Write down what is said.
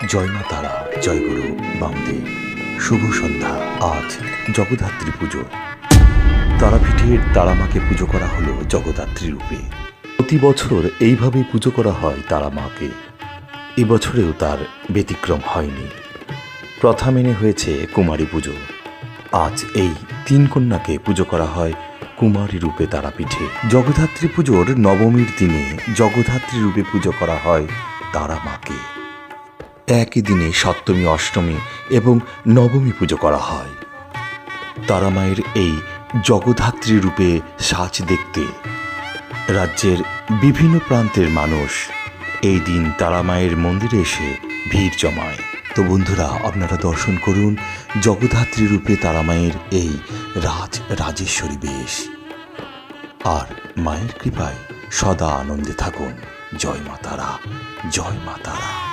জয় মা তারা, জয় গুরু বামদেব। শুভ সন্ধ্যা। আজ জগদ্ধাত্রী পুজো। তারাপীঠের তারামাকে পুজো করা হলো জগদ্ধাত্রী রূপে। প্রতি বছর এইভাবেই পুজো করা হয় তারামাকে। এবছরেও তার ব্যতিক্রম হয়নি। প্রথা মেনে হয়েছে কুমারী পুজো। আজ এই তিন কন্যাকে পুজো করা হয় কুমারী রূপে তারাপীঠে। জগদ্ধাত্রী পুজোর নবমীর দিনে জগদ্ধাত্রী রূপে পুজো করা হয় তারামাকে। একই দিনে সপ্তমী, অষ্টমী এবং নবমী পুজো করা হয়। তারামায়ের এই জগদ্ধাত্রী রূপে সাজ দেখতে রাজ্যের বিভিন্ন প্রান্তের মানুষ এই দিন তারামায়ের মন্দিরে এসে ভিড় জমায়। তো বন্ধুরা, আপনারা দর্শন করুন জগদ্ধাত্রী রূপে তারামায়ের এই রাজেশ্বরী বেশ। আর মায়ের কৃপায় সদা আনন্দে থাকুন। জয় মা তারা, জয় মা তারা।